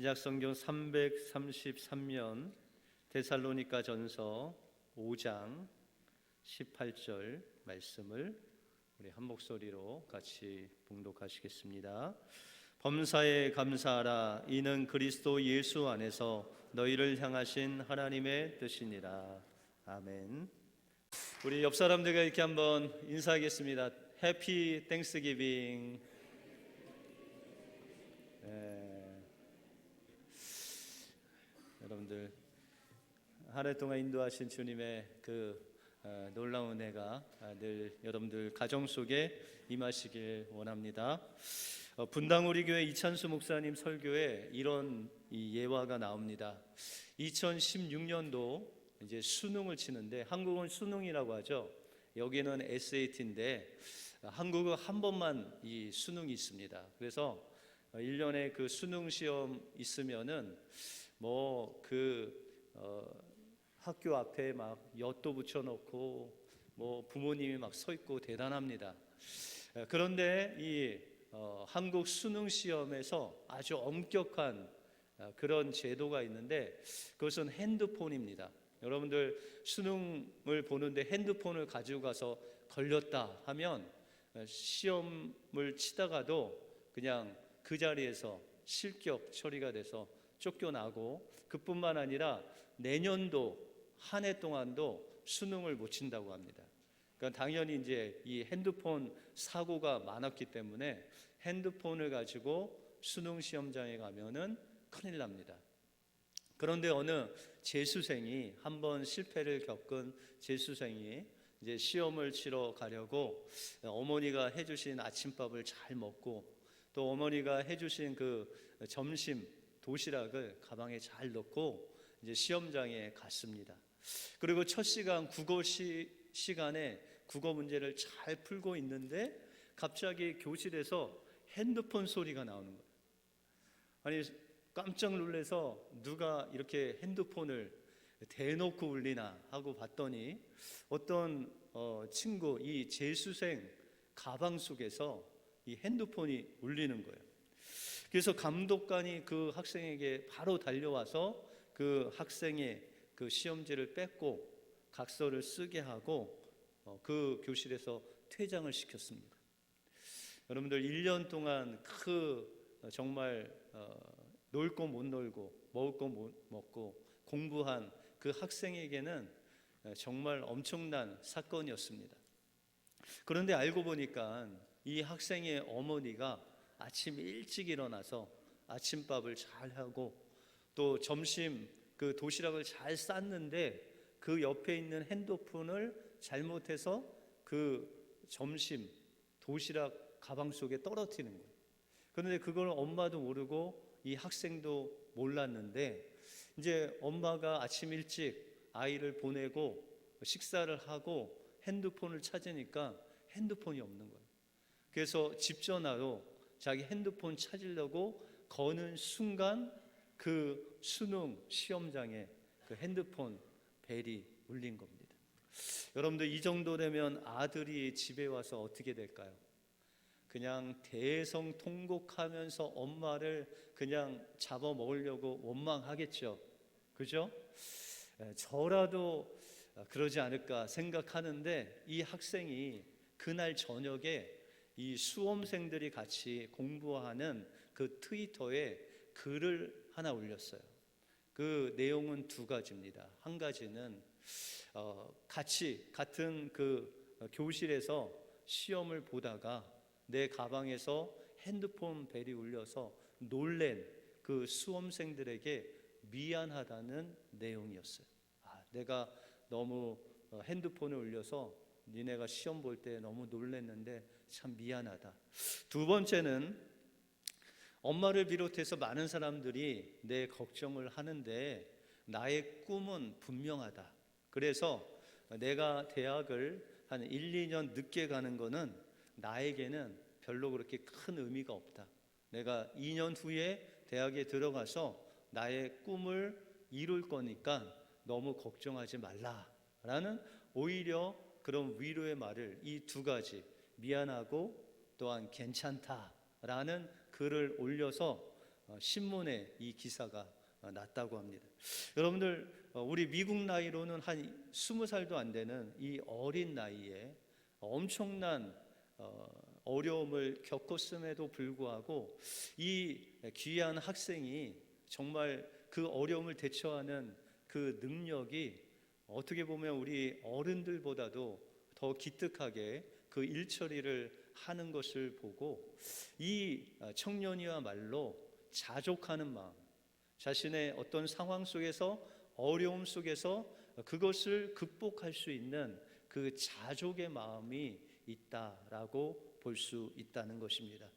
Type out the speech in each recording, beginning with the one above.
신약성경 333면 데살로니가 전서 5장 18절 말씀을 우리 한 목소리로 같이 봉독하시겠습니다. 범사에 감사하라. 이는 그리스도 예수 안에서 너희를 향하신 하나님의 뜻이니라. 아멘. 우리 옆 사람들과 이렇게 한번 인사하겠습니다. 해피 땡스기빙. 여러분들 한 해 동안 인도하신 주님의 놀라운 은혜가 늘 여러분들 가정 속에 임하시길 원합니다. 분당 우리 교회 이찬수 목사님 설교에 이런 예화가 나옵니다. 2016년도 이제 수능을 치는데, 한국은 수능이라고 하죠. 여기는 SAT인데 한국은 한 번만 이 수능이 있습니다. 그래서 1년에 그 수능 시험 있으면은 학교 앞에 막 엿도 붙여놓고 부모님이 막 서 있고 대단합니다. 그런데 이 한국 수능 시험에서 아주 엄격한 그런 제도가 있는데, 그것은 핸드폰입니다. 여러분들 수능을 보는데 핸드폰을 가지고 가서 걸렸다 하면 시험을 치다가도 그냥 그 자리에서 실격 처리가 돼서 쫓겨나고, 그뿐만 아니라 내년도 한 해 동안도 수능을 못 친다고 합니다. 그러니까 당연히 이제 이 핸드폰 사고가 많았기 때문에 핸드폰을 가지고 수능 시험장에 가면은 큰일 납니다. 그런데 어느 재수생이, 한번 실패를 겪은 재수생이 이제 시험을 치러 가려고 어머니가 해주신 아침밥을 잘 먹고, 또 어머니가 해주신 그 점심 도시락을 가방에 잘 넣고 이제 시험장에 갔습니다. 그리고 첫 시간 국어 시간에 국어 문제를 잘 풀고 있는데 갑자기 교실에서 핸드폰 소리가 나오는 거예요. 아니, 깜짝 놀라서 누가 이렇게 핸드폰을 대놓고 울리나 하고 봤더니 어떤 친구, 이 재수생 가방 속에서 이 핸드폰이 울리는 거예요. 그래서 감독관이 그 학생에게 바로 달려와서 그 학생의 그 시험지를 뺏고 각서를 쓰게 하고 그 교실에서 퇴장을 시켰습니다. 여러분들 1년 동안 정말 놀 거 못 놀고 먹을 거 못 먹고 공부한 그 학생에게는 정말 엄청난 사건이었습니다. 그런데 알고 보니까 이 학생의 어머니가 아침 일찍 일어나서 아침밥을 잘 하고, 또 점심 그 도시락을 잘 쌌는데 그 옆에 있는 핸드폰을 잘못해서 그 점심 도시락 가방 속에 떨어뜨리는 거예요. 그런데 그걸 엄마도 모르고 이 학생도 몰랐는데, 이제 엄마가 아침 일찍 아이를 보내고 식사를 하고 핸드폰을 찾으니까 핸드폰이 없는 거예요. 그래서 집 전화로 자기 핸드폰 찾으려고 거는 순간 그 수능 시험장에 그 핸드폰 벨이 울린 겁니다. 여러분들, 이 정도 되면 아들이 집에 와서 어떻게 될까요? 그냥 대성통곡하면서 엄마를 그냥 잡아먹으려고 원망하겠죠. 그죠? 저라도 그러지 않을까 생각하는데, 이 학생이 그날 저녁에 이 수험생들이 같이 공부하는 그 트위터에 글을 하나 올렸어요. 그 내용은 두 가지입니다. 한 가지는 같은 그 교실에서 시험을 보다가 내 가방에서 핸드폰 벨이 울려서 놀란 그 수험생들에게 미안하다는 내용이었어요. 내가 너무 핸드폰을 울려서 니네가 시험 볼 때 너무 놀랐는데 참 미안하다. 두 번째는 엄마를 비롯해서 많은 사람들이 내 걱정을 하는데 나의 꿈은 분명하다. 그래서 내가 대학을 한 1, 2년 늦게 가는 거는 나에게는 별로 그렇게 큰 의미가 없다. 내가 2년 후에 대학에 들어가서 나의 꿈을 이룰 거니까 너무 걱정하지 말라라는 오히려 그런 위로의 말을, 이 두 가지, 미안하고 또한 괜찮다라는 글을 올려서 신문에 이 기사가 났다고 합니다. 여러분들, 우리 미국 나이로는 한 20살도 안 되는 이 어린 나이에 엄청난 어려움을 겪었음에도 불구하고 이 귀한 학생이 정말 그 어려움을 대처하는 그 능력이 어떻게 보면 우리 어른들보다도 더 기특하게 그 일처리를 하는 것을 보고 이 청년이야말로 자족하는 마음, 자신의 어떤 상황 속에서 어려움 속에서 그것을 극복할 수 있는 그 자족의 마음이 있다라고 볼 수 있다는 것입니다.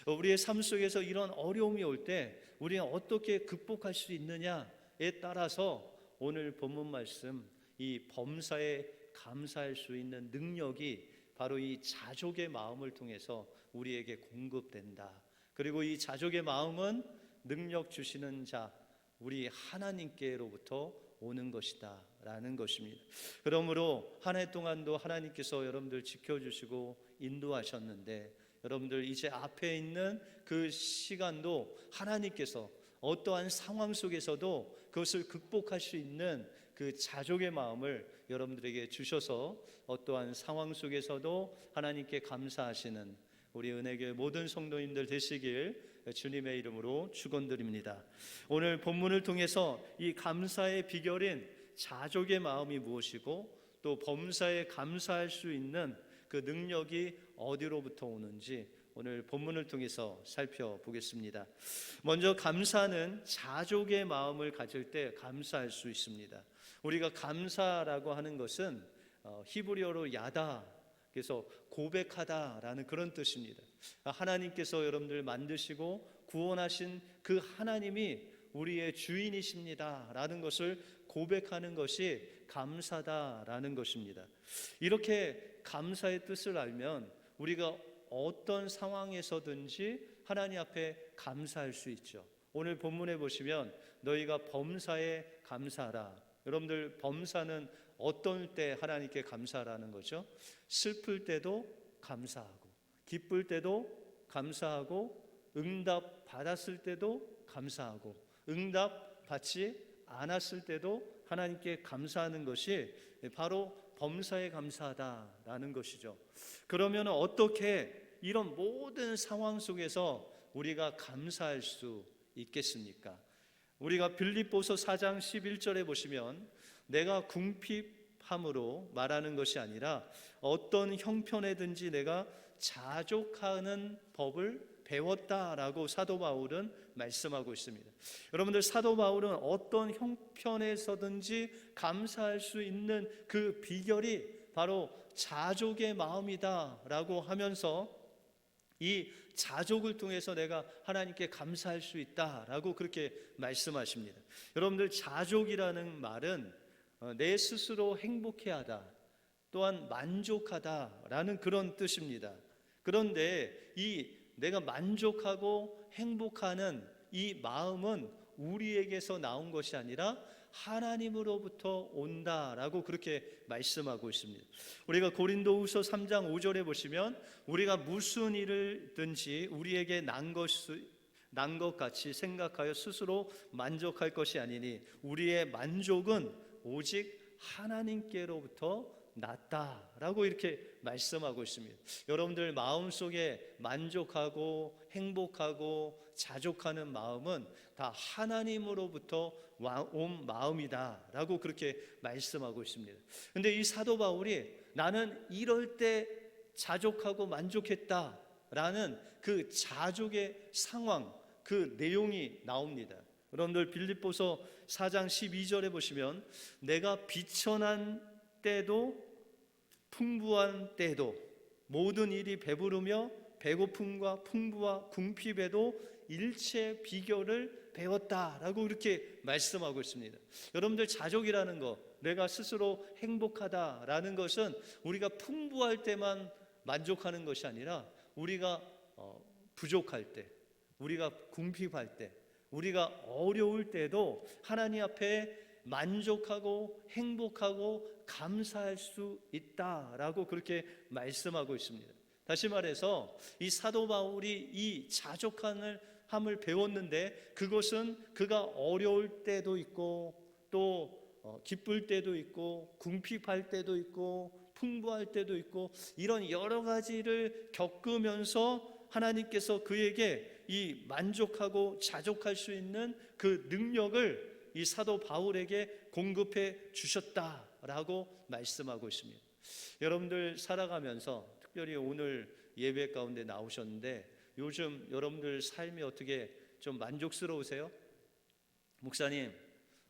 우리의 삶 속에서 이런 어려움이 올 때 우리는 어떻게 극복할 수 있느냐에 따라서 오늘 본문 말씀 이 범사에 감사할 수 있는 능력이 바로 이 자족의 마음을 통해서 우리에게 공급된다. 그리고 이 자족의 마음은 능력 주시는 자 우리 하나님께로부터 오는 것이다 라는 것입니다. 그러므로 한 해 동안도 하나님께서 여러분들 지켜주시고 인도하셨는데 여러분들 이제 앞에 있는 그 시간도 하나님께서 어떠한 상황 속에서도 그것을 극복할 수 있는 그 자족의 마음을 여러분들에게 주셔서 어떠한 상황 속에서도 하나님께 감사하시는 우리 은혜교회 모든 성도님들 되시길 주님의 이름으로 축원드립니다. 오늘 본문을 통해서 이 감사의 비결인 자족의 마음이 무엇이고 또 범사에 감사할 수 있는 그 능력이 어디로부터 오는지 오늘 본문을 통해서 살펴보겠습니다. 먼저 감사는 자족의 마음을 가질 때 감사할 수 있습니다. 우리가 감사라고 하는 것은 히브리어로 야다, 그래서 고백하다라는 그런 뜻입니다. 하나님께서 여러분들 만드시고 구원하신 그 하나님이 우리의 주인이십니다 라는 것을 고백하는 것이 감사다라는 것입니다. 이렇게 감사의 뜻을 알면 우리가 어떤 상황에서든지 하나님 앞에 감사할 수 있죠. 오늘 본문에 보시면 너희가 범사에 감사하라. 여러분들 범사는 어떤 때 하나님께 감사하라는 거죠? 슬플 때도 감사하고 기쁠 때도 감사하고 응답 받았을 때도 감사하고 응답 받지 않았을 때도 하나님께 감사하는 것이 바로 범사에 감사하다라는 것이죠. 그러면 어떻게 이런 모든 상황 속에서 우리가 감사할 수 있겠습니까? 우리가 빌립보서 4장 11절에 보시면 내가 궁핍함으로 말하는 것이 아니라 어떤 형편에든지 내가 자족하는 법을 배웠다라고 사도 바울은 말씀하고 있습니다. 여러분들 사도 바울은 어떤 형편에서든지 감사할 수 있는 그 비결이 바로 자족의 마음이다라고 하면서 이 자족을 통해서 내가 하나님께 감사할 수 있다라고 그렇게 말씀하십니다. 여러분들 자족이라는 말은 내 스스로 행복해하다 또한 만족하다라는 그런 뜻입니다. 그런데 이 내가 만족하고 행복하는 이 마음은 우리에게서 나온 것이 아니라 하나님으로부터 온다라고 그렇게 말씀하고 있습니다. 우리가 고린도후서 3장 5절에 보시면 우리가 무슨 일을든지 우리에게 난 것 같이 생각하여 스스로 만족할 것이 아니니 우리의 만족은 오직 하나님께로부터 났다라고 이렇게 말씀하고 있습니다. 여러분들 마음속에 만족하고 행복하고 자족하는 마음은 다 하나님으로부터 온 마음이다라고 그렇게 말씀하고 있습니다. 근데 이 사도 바울이 나는 이럴 때 자족하고 만족했다라는 그 자족의 상황, 그 내용이 나옵니다. 여러분들 빌립보서 4장 12절에 보시면 내가 비천한 때도 풍부한 때도 모든 일이 배부르며 배고픔과 풍부와 궁핍에도 일체 비결을 배웠다라고 이렇게 말씀하고 있습니다. 여러분들 자족이라는 것, 내가 스스로 행복하다라는 것은 우리가 풍부할 때만 만족하는 것이 아니라 우리가 부족할 때, 우리가 궁핍할 때, 우리가 어려울 때도 하나님 앞에 만족하고 행복하고 감사할 수 있다라고 그렇게 말씀하고 있습니다. 다시 말해서 이 사도 바울이 이 자족하는 함을 배웠는데 그것은 그가 어려울 때도 있고 또 기쁠 때도 있고 궁핍할 때도 있고 풍부할 때도 있고 이런 여러 가지를 겪으면서 하나님께서 그에게 이 만족하고 자족할 수 있는 그 능력을 이 사도 바울에게 공급해 주셨다라고 말씀하고 있습니다. 여러분들 살아가면서 특별히 오늘 예배 가운데 나오셨는데 요즘 여러분들 삶이 어떻게 좀 만족스러우세요? 목사님,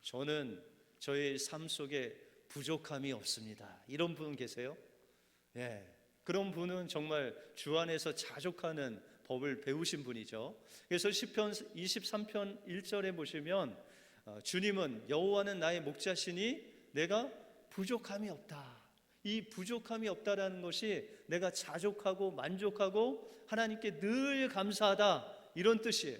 저는 저의 삶 속에 부족함이 없습니다. 이런 분 계세요? 예, 그런 분은 정말 주 안에서 자족하는 법을 배우신 분이죠. 그래서 시편 23편 1절에 보시면 주님은 여호와는 나의 목자시니 내가 부족함이 없다. 이 부족함이 없다라는 것이 내가 자족하고 만족하고 하나님께 늘 감사하다 이런 뜻이에요.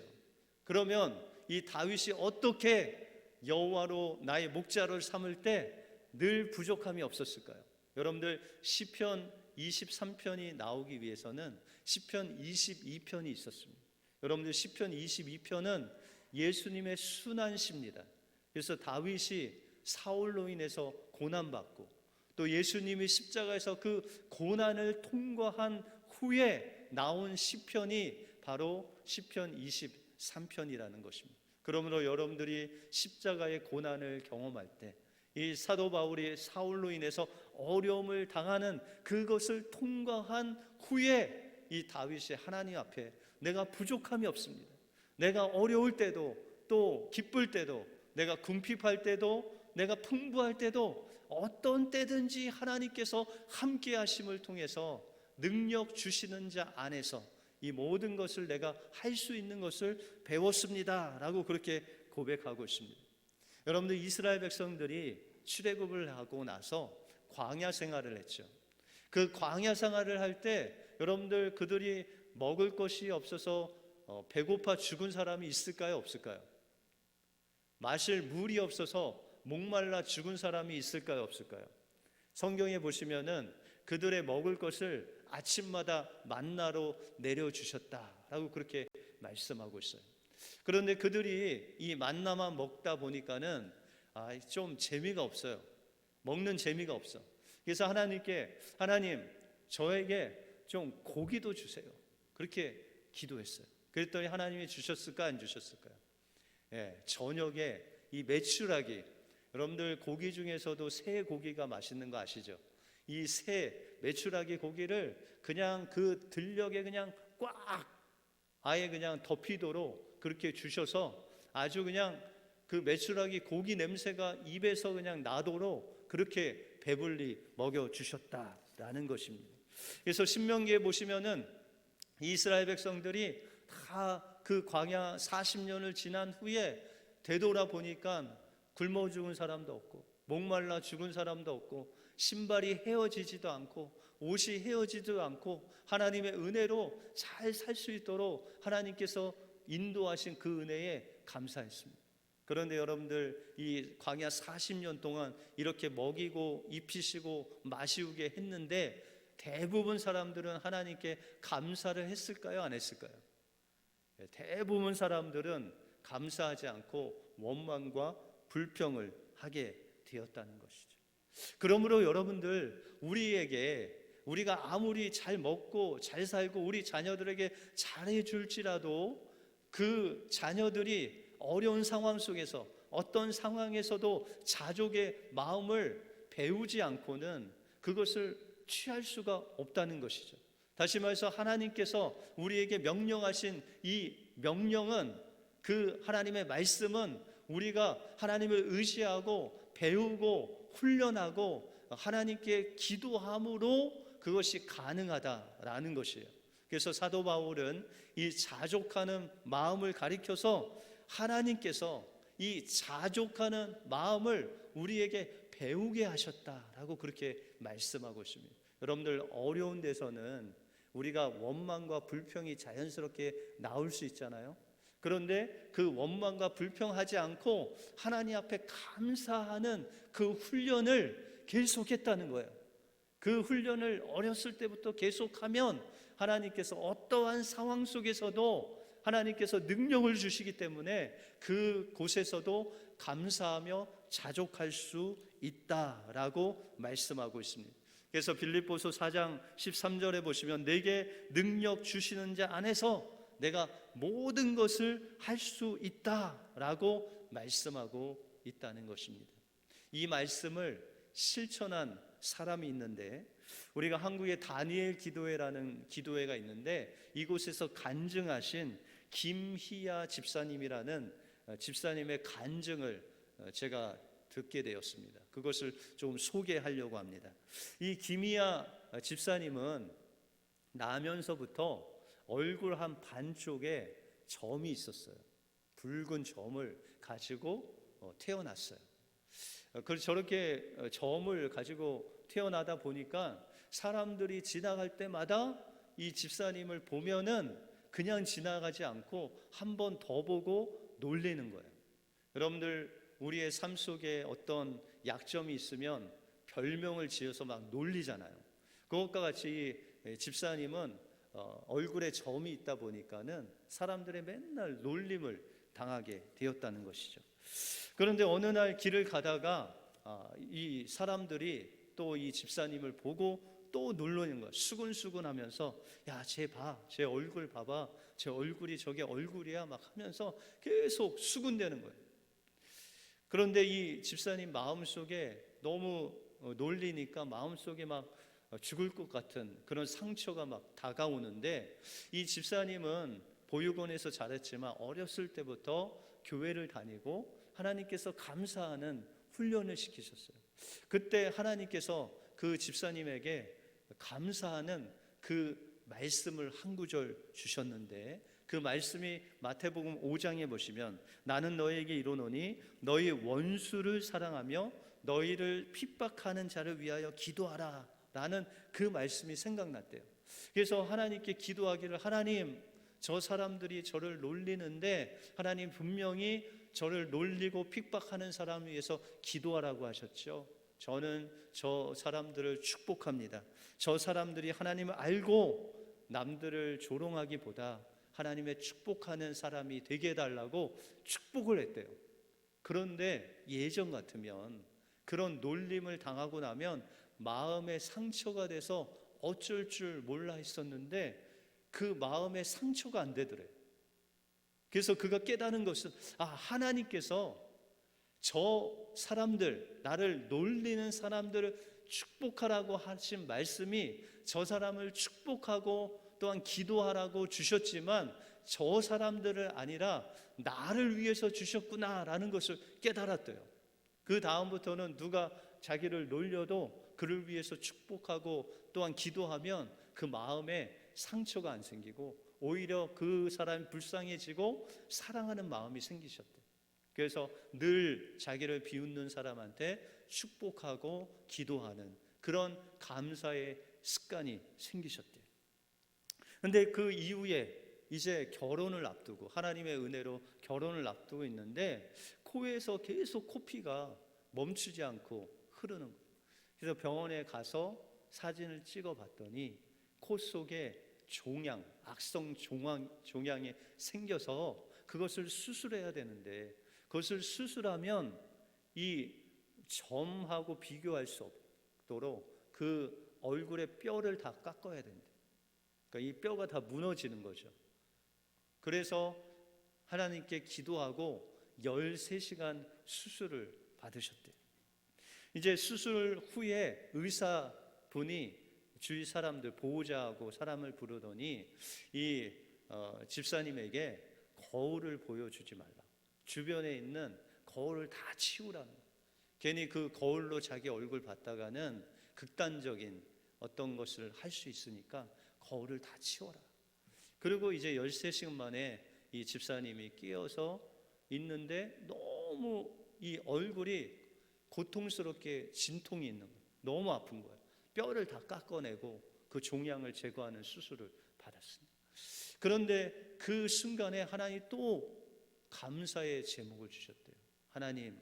그러면 이 다윗이 어떻게 여호와로 나의 목자를 삼을 때 늘 부족함이 없었을까요? 여러분들 시편 23편이 나오기 위해서는 시편 22편이 있었습니다. 여러분들 시편 22편은 예수님의 순환시입니다. 그래서 다윗이 사울로 인해서 고난받고 또 예수님이 십자가에서 그 고난을 통과한 후에 나온 시편이 바로 시편 23편이라는 것입니다. 그러므로 여러분들이 십자가의 고난을 경험할 때 이 사도 바울이 사울로 인해서 어려움을 당하는 그것을 통과한 후에 이 다윗이 하나님 앞에 내가 부족함이 없습니다. 내가 어려울 때도 또 기쁠 때도 내가 궁핍할 때도 내가 풍부할 때도 어떤 때든지 하나님께서 함께 하심을 통해서 능력 주시는 자 안에서 이 모든 것을 내가 할 수 있는 것을 배웠습니다 라고 그렇게 고백하고 있습니다. 여러분들 이스라엘 백성들이 출애굽을 하고 나서 광야 생활을 했죠. 그 광야 생활을 할 때 여러분들 그들이 먹을 것이 없어서 배고파 죽은 사람이 있을까요? 없을까요? 마실 물이 없어서 목말라 죽은 사람이 있을까요? 없을까요? 성경에 보시면은 그들의 먹을 것을 아침마다 만나로 내려주셨다라고 그렇게 말씀하고 있어요. 그런데 그들이 이 만나만 먹다 보니까는 좀 재미가 없어요. 먹는 재미가 없어. 그래서 하나님께 하나님 저에게 좀 고기도 주세요. 그렇게 기도했어요. 그랬더니 하나님이 주셨을까 안 주셨을까요? 예, 저녁에 이 메추라기, 여러분들 고기 중에서도 새 고기가 맛있는 거 아시죠? 이 새 메추라기 고기를 그냥 그 들녘에 그냥 꽉 아예 그냥 덮이도록 그렇게 주셔서 아주 그냥 그 메추라기 고기 냄새가 입에서 그냥 나도록 그렇게 배불리 먹여 주셨다라는 것입니다. 그래서 신명기에 보시면은 이스라엘 백성들이 다 그 광야 40년을 지난 후에 되돌아 보니까 굶어 죽은 사람도 없고 목말라 죽은 사람도 없고 신발이 헤어지지도 않고 옷이 헤어지지도 않고 하나님의 은혜로 잘 살 수 있도록 하나님께서 인도하신 그 은혜에 감사했습니다. 그런데 여러분들 이 광야 40년 동안 이렇게 먹이고 입히시고 마시우게 했는데 대부분 사람들은 하나님께 감사를 했을까요? 안 했을까요? 대부분 사람들은 감사하지 않고 원망과 불평을 하게 되었다는 것이죠. 그러므로 여러분들 우리가 아무리 잘 먹고 잘 살고 우리 자녀들에게 잘해 줄지라도 그 자녀들이 어려운 상황 속에서 어떤 상황에서도 자족의 마음을 배우지 않고는 그것을 취할 수가 없다는 것이죠. 다시 말해서 하나님께서 우리에게 명령하신 이 명령은 그 하나님의 말씀은 우리가 하나님을 의지하고 배우고 훈련하고 하나님께 기도함으로 그것이 가능하다라는 것이에요. 그래서 사도 바울은 이 자족하는 마음을 가리켜서 하나님께서 이 자족하는 마음을 우리에게 배우게 하셨다라고 그렇게 말씀하고 있습니다. 여러분들 어려운 데서는 우리가 원망과 불평이 자연스럽게 나올 수 있잖아요. 그런데 그 원망과 불평하지 않고 하나님 앞에 감사하는 그 훈련을 계속했다는 거예요. 그 훈련을 어렸을 때부터 계속하면 하나님께서 어떠한 상황 속에서도 하나님께서 능력을 주시기 때문에 그곳에서도 감사하며 자족할 수 있다라고 말씀하고 있습니다. 그래서 빌립보서 4장 13절에 보시면 내게 능력 주시는 자 안에서 내가 모든 것을 할 수 있다라고 말씀하고 있다는 것입니다. 이 말씀을 실천한 사람이 있는데, 우리가 한국에 다니엘 기도회라는 기도회가 있는데 이곳에서 간증하신 김희야 집사님이라는 집사님의 간증을 제가 듣게 되었습니다. 그것을 좀 소개하려고 합니다. 이 김희야 집사님은 나면서부터 얼굴 한 반쪽에 점이 있었어요. 붉은 점을 가지고 태어났어요. 그래서 저렇게 점을 가지고 태어나다 보니까 사람들이 지나갈 때마다 이 집사님을 보면은 그냥 지나가지 않고 한 번 더 보고 놀리는 거예요. 여러분들, 우리의 삶 속에 어떤 약점이 있으면 별명을 지어서 막 놀리잖아요. 그것과 같이 집사님은 얼굴에 점이 있다 보니까는 사람들의 맨날 놀림을 당하게 되었다는 것이죠. 그런데 어느 날 길을 가다가 이 사람들이 또 이 집사님을 보고 또 놀리는 거야. 수근수근 하면서 야, 쟤 봐, 쟤 얼굴 봐봐, 쟤 얼굴이 저게 얼굴이야 막 하면서 계속 수군대는 거예요. 그런데 이 집사님 마음속에 너무 놀리니까 마음속에 막 죽을 것 같은 그런 상처가 막 다가오는데, 이 집사님은 보육원에서 자랐지만 어렸을 때부터 교회를 다니고 하나님께서 감사하는 훈련을 시키셨어요. 그때 하나님께서 그 집사님에게 감사하는 그 말씀을 한 구절 주셨는데, 그 말씀이 마태복음 5장에 보시면 나는 너에게 이르노니 너희 원수를 사랑하며 너희를 핍박하는 자를 위하여 기도하라 라는 그 말씀이 생각났대요. 그래서 하나님께 기도하기를, 하나님, 저 사람들이 저를 놀리는데 하나님 분명히 저를 놀리고 핍박하는 사람을 위해서 기도하라고 하셨죠. 저는 저 사람들을 축복합니다. 저 사람들이 하나님을 알고 남들을 조롱하기보다 하나님의 축복하는 사람이 되게 해달라고 축복을 했대요. 그런데 예전 같으면 그런 놀림을 당하고 나면 마음에 상처가 돼서 어쩔 줄 몰라 했었는데 그 마음에 상처가 안 되더래요. 그래서 그가 깨닫는 것은 하나님께서 저 사람들, 나를 놀리는 사람들을 축복하라고 하신 말씀이 저 사람을 축복하고 또한 기도하라고 주셨지만 저 사람들을 아니라 나를 위해서 주셨구나라는 것을 깨달았대요. 그 다음부터는 누가 자기를 놀려도 그를 위해서 축복하고 또한 기도하면 그 마음에 상처가 안 생기고 오히려 그 사람이 불쌍해지고 사랑하는 마음이 생기셨대요. 그래서 늘 자기를 비웃는 사람한테 축복하고 기도하는 그런 감사의 습관이 생기셨대요. 그런데 그 이후에 이제 결혼을 앞두고, 하나님의 은혜로 결혼을 앞두고 있는데 코에서 계속 코피가 멈추지 않고 흐르는 거예요. 그래서 병원에 가서 사진을 찍어 봤더니 코 속에 종양, 악성 종양이 생겨서 그것을 수술해야 되는데, 그것을 수술하면 이 점하고 비교할 수 없도록 그 얼굴의 뼈를 다 깎아야 된대. 그러니까 이 뼈가 다 무너지는 거죠. 그래서 하나님께 기도하고 13시간 수술을 받으셨대요. 이제 수술 후에 의사분이 주위 사람들, 보호자하고 사람을 부르더니 이 집사님에게 거울을 보여주지 말라, 주변에 있는 거울을 다 치우라는 거예요. 괜히 그 거울로 자기 얼굴 봤다가는 극단적인 어떤 것을 할 수 있으니까 거울을 다 치워라. 그리고 이제 13시간 만에 이 집사님이 깨어서 있는데 너무 이 얼굴이 고통스럽게 진통이 있는 거예요. 너무 아픈 거예요. 뼈를 다 깎아내고 그 종양을 제거하는 수술을 받았습니다. 그런데 그 순간에 하나님이 또 감사의 제목을 주셨대요. 하나님,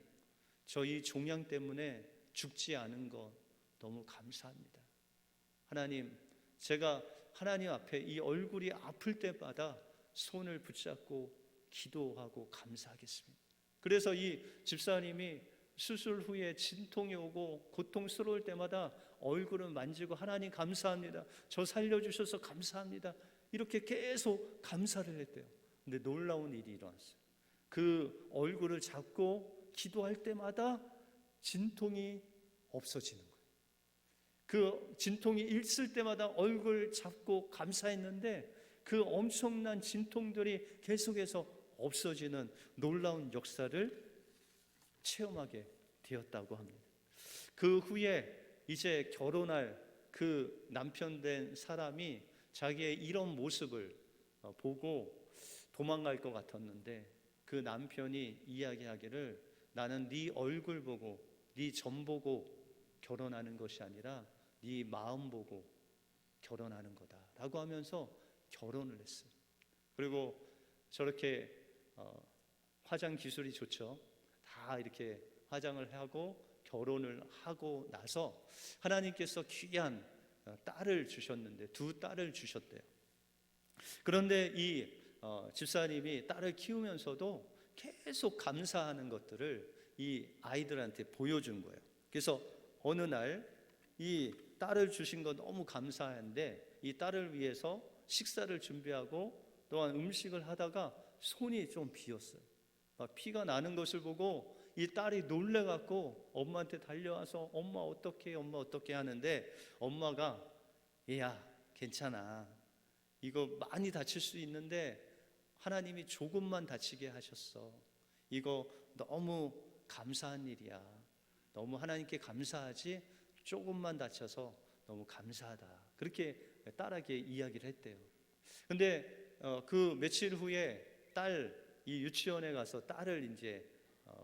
저희 종양 때문에 죽지 않은 것 너무 감사합니다. 하나님, 제가 하나님 앞에 이 얼굴이 아플 때마다 손을 붙잡고 기도하고 감사하겠습니다. 그래서 이 집사님이 수술 후에 진통이 오고 고통스러울 때마다 얼굴을 만지고 하나님 감사합니다. 저 살려주셔서 감사합니다. 이렇게 계속 감사를 했대요. 근데 놀라운 일이 일어났어요. 그 얼굴을 잡고 기도할 때마다 진통이 없어지는 거예요. 그 진통이 있을 때마다 얼굴 잡고 감사했는데 그 엄청난 진통들이 계속해서 없어지는 놀라운 역사를 체험하게 되었다고 합니다. 그 후에 이제 결혼할 그 남편 된 사람이 자기의 이런 모습을 보고 도망갈 것 같았는데 그 남편이 이야기하기를 나는 네 얼굴 보고 네 점 보고 결혼하는 것이 아니라 네 마음 보고 결혼하는 거다라고 하면서 결혼을 했어요. 그리고 저렇게 화장 기술이 좋죠. 다 이렇게 화장을 하고 결혼을 하고 나서 하나님께서 귀한 딸을 주셨는데 두 딸을 주셨대요. 그런데 이 집사님이 딸을 키우면서도 계속 감사하는 것들을 이 아이들한테 보여준 거예요. 그래서 어느 날 이 딸을 주신 거 너무 감사한데 이 딸을 위해서 식사를 준비하고 또한 음식을 하다가 손이 좀 비었어요. 피가 나는 것을 보고 이 딸이 놀래갖고 엄마한테 달려와서 엄마 어떡해 엄마 어떡해 하는데 엄마가 야 괜찮아 이거 많이 다칠 수 있는데 하나님이 조금만 다치게 하셨어. 이거 너무 감사한 일이야. 너무 하나님께 감사하지 조금만 다쳐서 너무 감사하다. 그렇게 딸에게 이야기를 했대요. 근데 그 며칠 후에 이 유치원에 가서 딸을 이제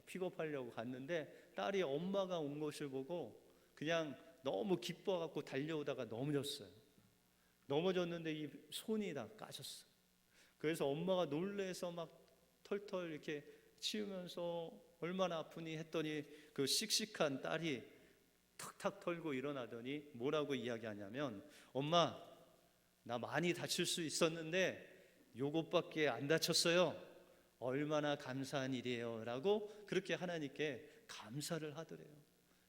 픽업하려고 갔는데 딸이 엄마가 온 것을 보고 그냥 너무 기뻐갖고 달려오다가 넘어졌어요. 넘어졌는데 이 손이 다 까졌어. 그래서 엄마가 놀래서 막 털털 이렇게 치우면서 얼마나 아프니 했더니 그 씩씩한 딸이 탁탁 털고 일어나더니 뭐라고 이야기하냐면 엄마 나 많이 다칠 수 있었는데 요것밖에 안 다쳤어요. 얼마나 감사한 일이에요 라고 그렇게 하나님께 감사를 하더래요.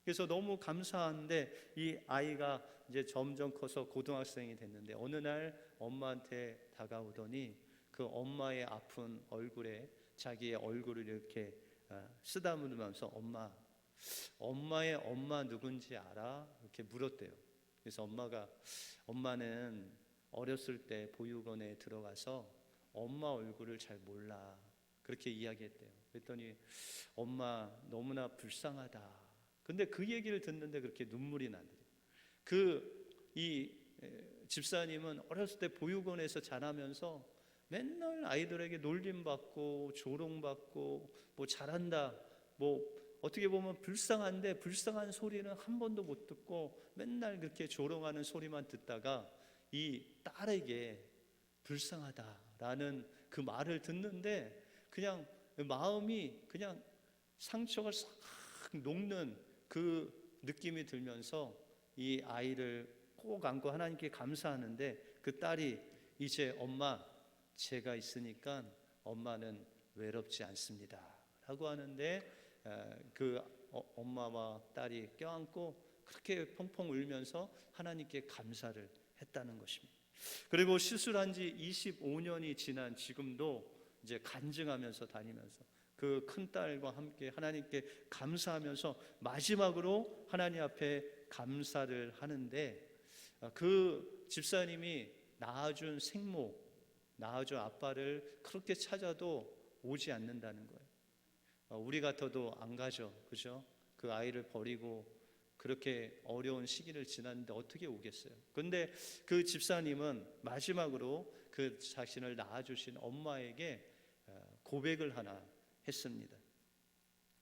그래서 너무 감사한데 이 아이가 이제 점점 커서 고등학생이 됐는데 어느 날 엄마한테 다가오더니 그 엄마의 아픈 얼굴에 자기의 얼굴을 이렇게 쓰다듬으면서 엄마의 엄마 누군지 알아? 이렇게 물었대요. 그래서 엄마는 어렸을 때 보육원에 들어가서 엄마 얼굴을 잘 몰라. 그렇게 이야기했대요. 그랬더니 엄마 너무나 불쌍하다. 근데 그 얘기를 듣는데 그렇게 눈물이 나더래요. 이 집사님은 어렸을 때 보육원에서 자라면서 맨날 아이들에게 놀림받고 조롱받고 뭐 잘한다 뭐 어떻게 보면 불쌍한데 불쌍한 소리는 한 번도 못 듣고 맨날 그렇게 조롱하는 소리만 듣다가 이 딸에게 불쌍하다라는 그 말을 듣는데 그냥 마음이 그냥 상처가 싹 녹는 그 느낌이 들면서 이 아이를 꼭 안고 하나님께 감사하는데 그 딸이 이제 엄마 제가 있으니까 엄마는 외롭지 않습니다 라고 하는데 그 엄마와 딸이 껴안고 그렇게 펑펑 울면서 하나님께 감사를 했다는 것입니다. 그리고 시술한 지 25년이 지난 지금도 이제 간증하면서 다니면서 그 큰딸과 함께 하나님께 감사하면서 마지막으로 하나님 앞에 감사를 하는데 그 집사님이 낳아준 생모, 낳아준 아빠를 그렇게 찾아도 오지 않는다는 거예요. 우리 같아도 안 가죠, 그죠? 그 아이를 버리고 그렇게 어려운 시기를 지났는데 어떻게 오겠어요? 근데 그 집사님은 마지막으로 그 자신을 낳아주신 엄마에게 고백을 하나 했습니다.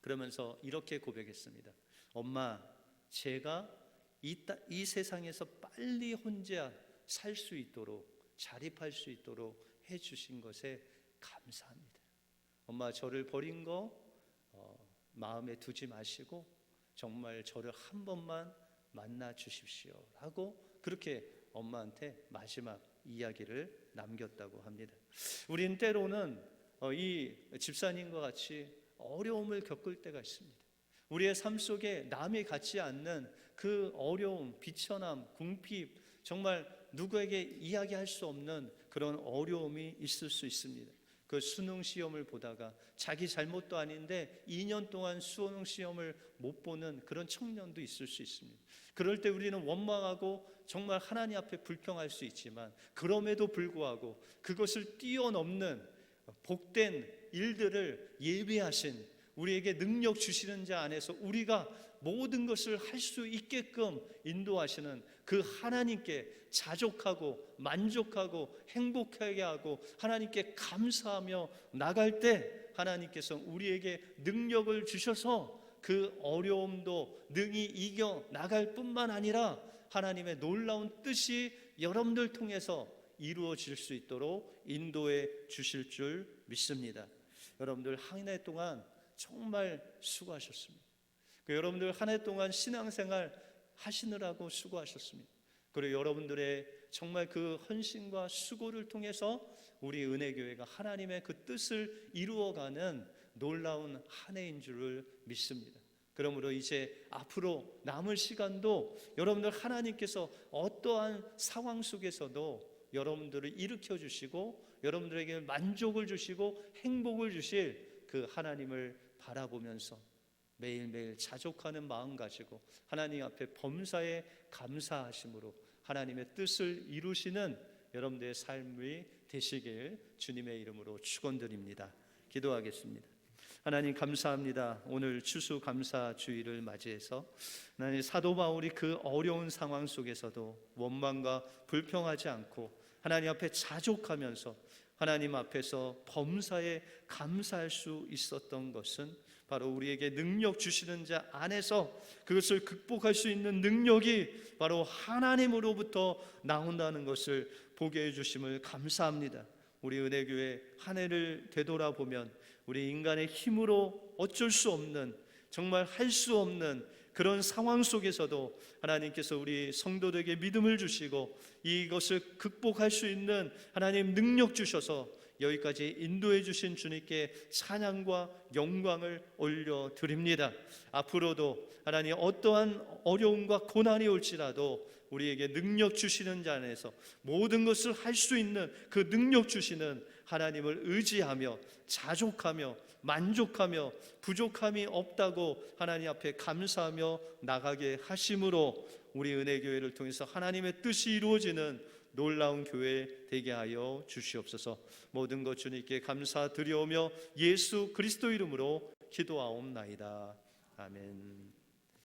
그러면서 이렇게 고백했습니다. 엄마, 제가 이 세상에서 빨리 혼자 살 수 있도록 자립할 수 있도록 해주신 것에 감사합니다. 엄마, 저를 버린 거 마음에 두지 마시고 정말 저를 한 번만 만나 주십시오 하고 그렇게 엄마한테 마지막 이야기를 남겼다고 합니다. 우린 때로는 이 집사님과 같이 어려움을 겪을 때가 있습니다. 우리의 삶 속에 남이 갖지 않는 그 어려움, 비천함, 궁핍, 정말 누구에게 이야기할 수 없는 그런 어려움이 있을 수 있습니다. 그 수능 시험을 보다가 자기 잘못도 아닌데 2년 동안 수능 시험을 못 보는 그런 청년도 있을 수 있습니다. 그럴 때 우리는 원망하고 정말 하나님 앞에 불평할 수 있지만, 그럼에도 불구하고 그것을 뛰어넘는 복된 일들을 예비하신, 우리에게 능력 주시는 자 안에서 우리가 모든 것을 할 수 있게끔 인도하시는 그 하나님께 자족하고 만족하고 행복하게 하고 하나님께 감사하며 나갈 때, 하나님께서 우리에게 능력을 주셔서 그 어려움도 능히 이겨 나갈 뿐만 아니라 하나님의 놀라운 뜻이 여러분들 통해서 이루어질 수 있도록 인도해 주실 줄 믿습니다. 여러분들 한 해 동안 정말 수고하셨습니다. 여러분들 한 해 동안 신앙생활 하시느라고 수고하셨습니다. 그리고 여러분들의 정말 그 헌신과 수고를 통해서 우리 은혜교회가 하나님의 그 뜻을 이루어가는 놀라운 한 해인 줄을 믿습니다. 그러므로 이제 앞으로 남을 시간도 여러분들 하나님께서 어떠한 상황 속에서도 여러분들을 일으켜 주시고 여러분들에게 만족을 주시고 행복을 주실 그 하나님을 바라보면서 매일매일 자족하는 마음 가지고 하나님 앞에 범사에 감사하심으로 하나님의 뜻을 이루시는 여러분들의 삶이 되시길 주님의 이름으로 축원드립니다. 기도하겠습니다. 하나님 감사합니다. 오늘 추수감사주의를 맞이해서 하나님 사도 바울이 그 어려운 상황 속에서도 원망과 불평하지 않고 하나님 앞에 자족하면서 하나님 앞에서 범사에 감사할 수 있었던 것은 바로 우리에게 능력 주시는 자 안에서 그것을 극복할 수 있는 능력이 바로 하나님으로부터 나온다는 것을 보게 해주심을 감사합니다. 우리 은혜교회 한 해를 되돌아보면 우리 인간의 힘으로 어쩔 수 없는, 정말 할 수 없는 그런 상황 속에서도 하나님께서 우리 성도들에게 믿음을 주시고 이것을 극복할 수 있는 하나님 능력 주셔서 여기까지 인도해 주신 주님께 찬양과 영광을 올려드립니다. 앞으로도 하나님 어떠한 어려움과 고난이 올지라도 우리에게 능력 주시는 자 안에서 모든 것을 할 수 있는 그 능력 주시는 하나님을 의지하며 자족하며 만족하며 부족함이 없다고 하나님 앞에 감사하며 나가게 하심으로 우리 은혜교회를 통해서 하나님의 뜻이 이루어지는 놀라운 교회 되게 하여 주시옵소서. 모든 것 주님께 감사드리오며 예수 그리스도 이름으로 기도하옵나이다. 아멘.